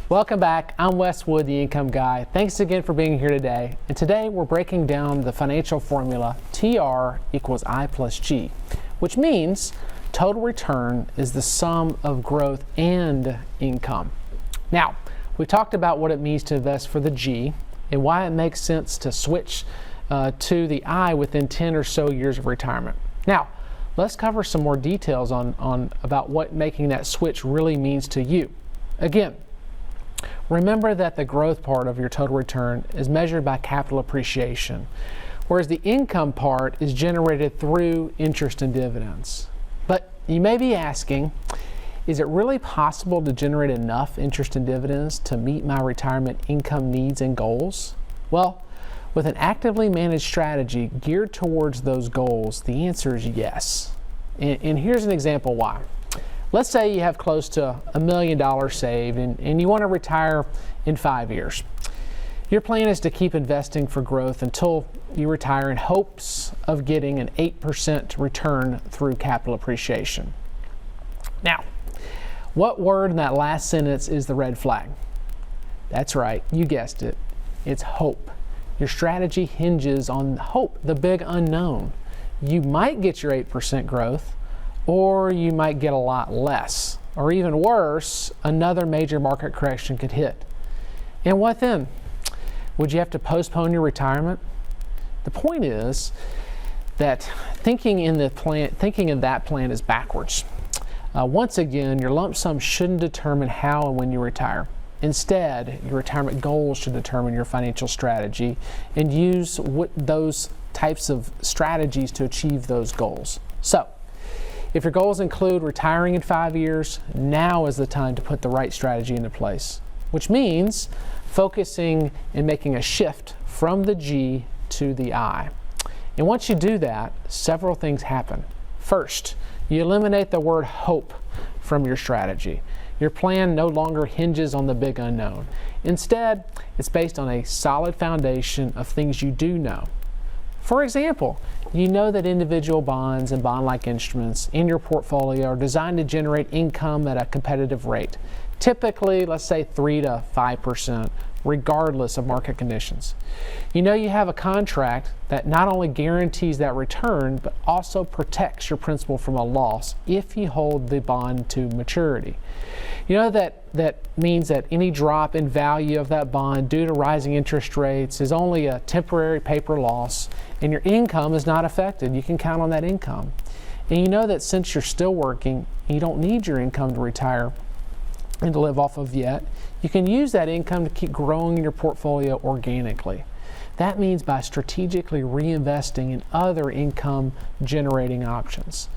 Welcome back. I'm Wes Wood, the Income Guy. Thanks again for being here today. And today we're breaking down the financial formula TR equals I plus G, which means total return is the sum of growth and income. Now, we talked about what it means to invest for the G and why it makes sense to switch to the I within 10 or so years of retirement. Now, let's cover some more details on about what making that switch really means to you. Again, remember that the growth part of your total return is measured by capital appreciation, whereas the income part is generated through interest and dividends. But you may be asking, is it really possible to generate enough interest and dividends to meet my retirement income needs and goals? Well, with an actively managed strategy geared towards those goals, the answer is yes. And here's an example why. Let's say you have close to $1 million saved and you want to retire in 5 years. Your plan is to keep investing for growth until you retire in hopes of getting an 8% return through capital appreciation. Now, what word in that last sentence is the red flag? That's right, you guessed it. It's hope. Your strategy hinges on hope, the big unknown. You might get your 8% growth, or you might get a lot less. Or even worse, another major market correction could hit. And what then? Would you have to postpone your retirement? The point is that thinking in that plan is backwards. Once again, your lump sum shouldn't determine how and when you retire. Instead, your retirement goals should determine your financial strategy and use those types of strategies to achieve those goals. So, if your goals include retiring in 5 years, now is the time to put the right strategy into place, which means focusing and making a shift from the G to the I. And once you do that, several things happen. First, you eliminate the word hope from your strategy. Your plan no longer hinges on the big unknown. Instead, it's based on a solid foundation of things you do know. For example, you know that individual bonds and bond-like instruments in your portfolio are designed to generate income at a competitive rate, typically, let's say 3 to 5%, regardless of market conditions. You know you have a contract that not only guarantees that return, but also protects your principal from a loss if you hold the bond to maturity. You know that means that any drop in value of that bond due to rising interest rates is only a temporary paper loss, and your income is not affected. You can count on that income. And you know that since you're still working, you don't need your income to retire and to live off of yet, you can use that income to keep growing your portfolio organically. That means by strategically reinvesting in other income generating options.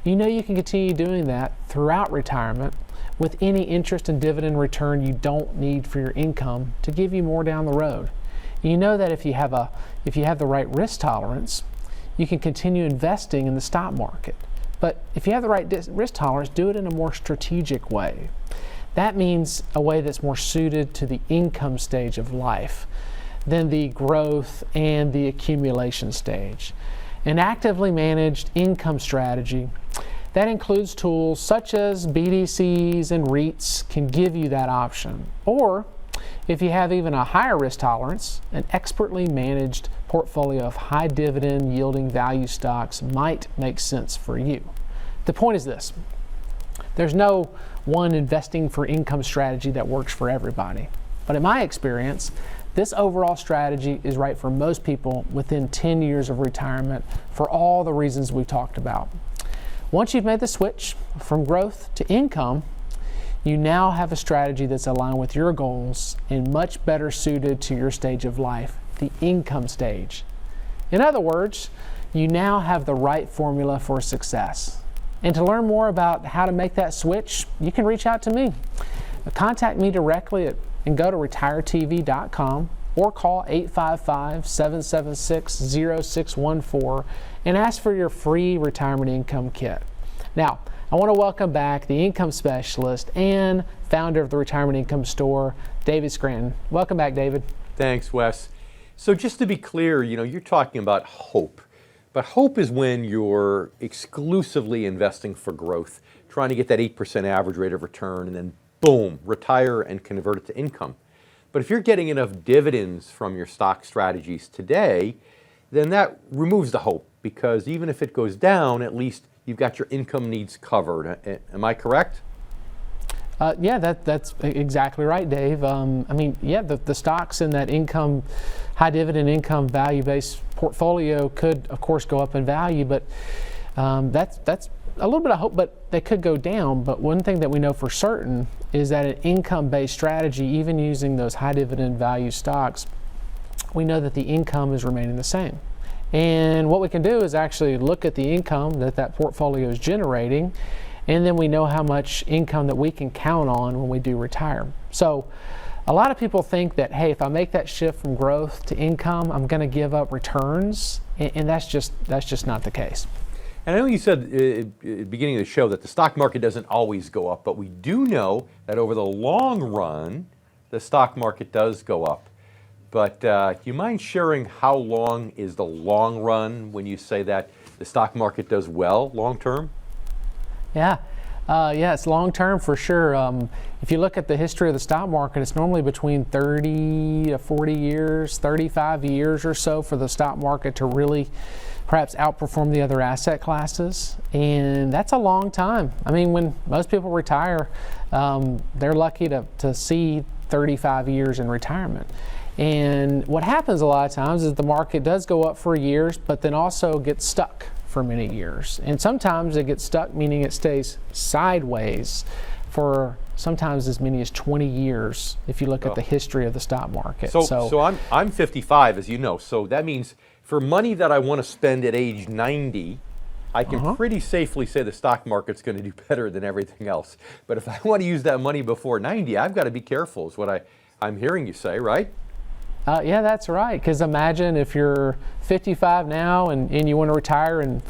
You know you can continue doing that throughout retirement with any interest and dividend return you don't need for your income to give you more down the road. You know that if you have the right risk tolerance, you can continue investing in the stock market. But if you have the right risk tolerance, do it in a more strategic way. That means a way that's more suited to the income stage of life than the growth and the accumulation stage. An actively managed income strategy that includes tools such as BDCs and REITs can give you that option. Or if you have even a higher risk tolerance, an expertly managed portfolio of high dividend yielding value stocks might make sense for you. The point is this: there's no one investing for income strategy that works for everybody. But in my experience, this overall strategy is right for most people within 10 years of retirement for all the reasons we've talked about. Once you've made the switch from growth to income, you now have a strategy that's aligned with your goals and much better suited to your stage of life, the income stage. In other words, you now have the right formula for success. And to learn more about how to make that switch, you can reach out to me. Contact me directly and go to retiretv.com or call 855-776-0614 and ask for your free retirement income kit. Now, I want to welcome back the income specialist and founder of the Retirement Income Store, David Scranton. Welcome back, David. Thanks, Wes. So just to be clear, you're talking about hope. But hope is when you're exclusively investing for growth, trying to get that 8% average rate of return and then boom, retire and convert it to income. But if you're getting enough dividends from your stock strategies today, then that removes the hope, because even if it goes down, at least you've got your income needs covered. Am I correct? Yeah, that's exactly right, Dave. The stocks in that high dividend income value-based portfolio could, of course, go up in value, but that's a little bit of hope, but they could go down. But one thing that we know for certain is that an income-based strategy, even using those high dividend value stocks, we know that the income is remaining the same. And what we can do is actually look at the income that portfolio is generating, and then we know how much income that we can count on when we do retire. So a lot of people think that, hey, if I make that shift from growth to income, I'm going to give up returns, and that's just not the case. And I know you said at the beginning of the show that the stock market doesn't always go up, but we do know that over the long run, the stock market does go up. But do you mind sharing how long is the long run when you say that the stock market does well long term? Yeah, it's long term for sure. If you look at the history of the stock market, it's normally between 30 to 40 years, 35 years or so for the stock market to really perhaps outperform the other asset classes. And that's a long time. I mean, when most people retire, they're lucky to see 35 years in retirement. And what happens a lot of times is the market does go up for years, but then also gets stuck for many years. And sometimes it gets stuck, meaning it stays sideways for sometimes as many as 20 years if you look at the history of the stock market. So I'm 55, as you know, so that means for money that I want to spend at age 90, I can pretty safely say the stock market's going to do better than everything else. But if I want to use that money before 90, I've got to be careful, is what I'm hearing you say, right? Yeah, that's right. Because imagine if you're 55 now and you want to retire in,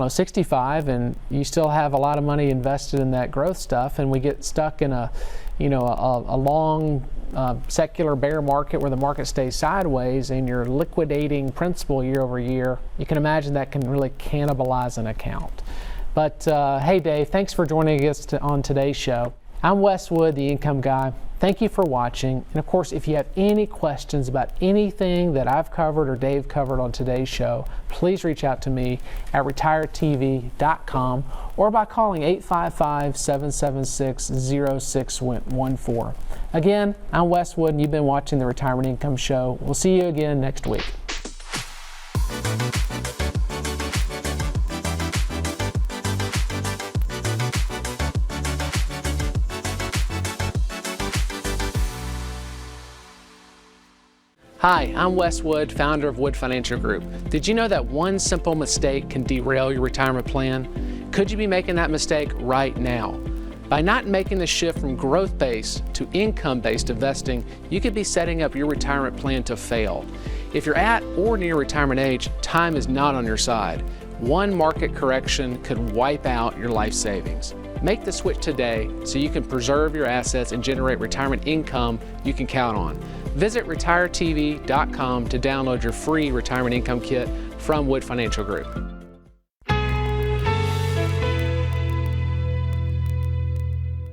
65, and you still have a lot of money invested in that growth stuff, and we get stuck in a long secular bear market where the market stays sideways and you're liquidating principal year over year. You can imagine that can really cannibalize an account. But hey, Dave, thanks for joining us on today's show. I'm Wes Wood, the Income Guy. Thank you for watching. And of course, if you have any questions about anything that I've covered or Dave covered on today's show, please reach out to me at retiretv.com or by calling 855-776-0614. Again, I'm Wes Wood, and you've been watching the Retirement Income Show. We'll see you again next week. Hi, I'm Wes Wood, founder of Wood Financial Group. Did you know that one simple mistake can derail your retirement plan? Could you be making that mistake right now? By not making the shift from growth-based to income-based investing, you could be setting up your retirement plan to fail. If you're at or near retirement age, time is not on your side. One market correction could wipe out your life savings. Make the switch today so you can preserve your assets and generate retirement income you can count on. Visit retiretv.com to download your free retirement income kit from Wood Financial Group.